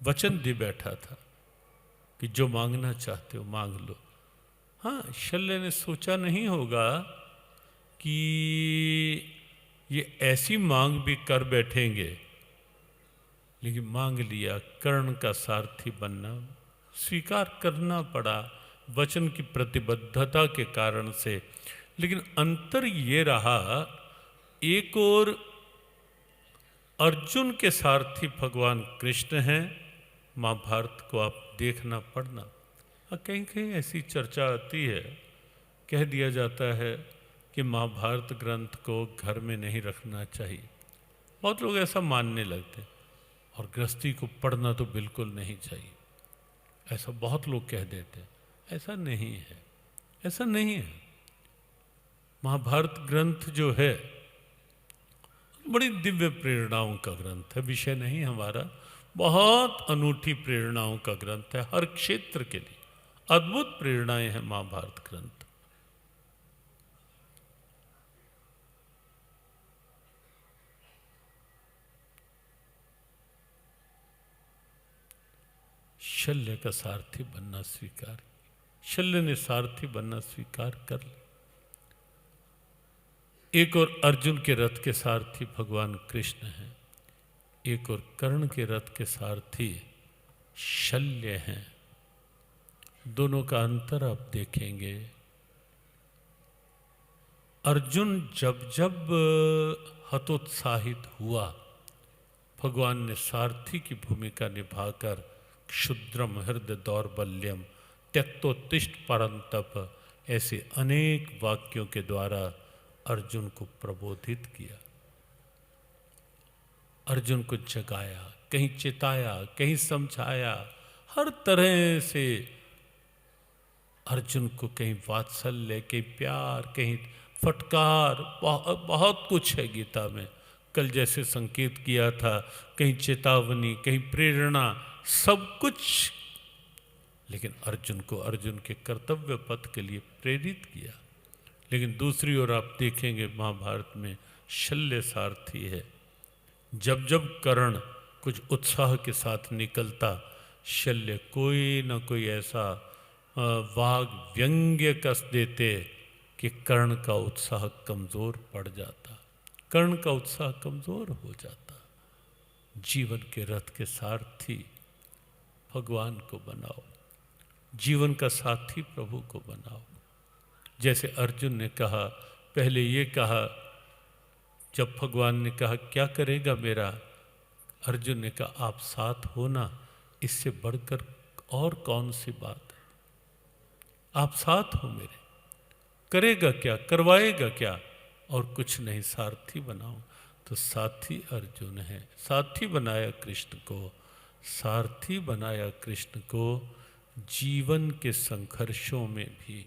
वचन दे बैठा था कि जो मांगना चाहते हो मांग लो। हाँ, शल्य ने सोचा नहीं होगा कि ये ऐसी मांग भी कर बैठेंगे, लेकिन मांग लिया। कर्ण का सारथी बनना स्वीकार करना पड़ा वचन की प्रतिबद्धता के कारण से। लेकिन अंतर ये रहा, एक और अर्जुन के सारथी भगवान कृष्ण हैं। महाभारत को आप देखना पढ़ना, और कहीं कहीं ऐसी चर्चा आती है, कह दिया जाता है कि महाभारत ग्रंथ को घर में नहीं रखना चाहिए। बहुत लोग ऐसा मानने लगते हैं, और गृहस्थी को पढ़ना तो बिल्कुल नहीं चाहिए, ऐसा बहुत लोग कह देते हैं। ऐसा नहीं है, ऐसा नहीं है। महाभारत ग्रंथ जो है बड़ी दिव्य प्रेरणाओं का ग्रंथ है, विषय नहीं हमारा। बहुत अनूठी प्रेरणाओं का ग्रंथ है, हर क्षेत्र के लिए अद्भुत प्रेरणाएं हैं महाभारत ग्रंथ। शल्य का सारथी बनना स्वीकार, शल्य ने सारथी बनना स्वीकार कर लिया। एक और अर्जुन के रथ के सारथी भगवान कृष्ण हैं, एक और कर्ण के रथ के सारथी शल्य हैं। दोनों का अंतर आप देखेंगे। अर्जुन जब जब हतोत्साहित हुआ, भगवान ने सारथी की भूमिका निभाकर क्षुद्रम हृदय दौर्बल्यम त्यक्तोत्तिष्ठ परंतप ऐसे अनेक वाक्यों के द्वारा अर्जुन को प्रबोधित किया, अर्जुन को जगाया, कहीं चिताया, कहीं समझाया। हर तरह से अर्जुन को कहीं वात्सल्य, कहीं प्यार, कहीं फटकार, बहुत कुछ है गीता में। कल जैसे संकेत किया था, कहीं चेतावनी, कहीं प्रेरणा, सब कुछ। लेकिन अर्जुन को अर्जुन के कर्तव्य पथ के लिए प्रेरित किया। लेकिन दूसरी ओर आप देखेंगे महाभारत में शल्य सारथी है। जब जब कर्ण कुछ उत्साह के साथ निकलता, शल्य कोई न कोई ऐसा वाग व्यंग्य कस देते कि कर्ण का उत्साह कमज़ोर पड़ जाता, कर्ण का उत्साह कमज़ोर हो जाता। जीवन के रथ के सारथी भगवान को बनाओ, जीवन का साथी प्रभु को बनाओ। जैसे अर्जुन ने कहा, पहले ये कहा, जब भगवान ने कहा क्या करेगा मेरा, अर्जुन ने कहा आप साथ हो ना, इससे बढ़कर और कौन सी बात है। आप साथ हो मेरे, करेगा क्या, करवाएगा क्या, और कुछ नहीं, सारथी बनाओ। तो साथी अर्जुन है, साथी बनाया कृष्ण को, सारथी बनाया कृष्ण को जीवन के संघर्षों में भी।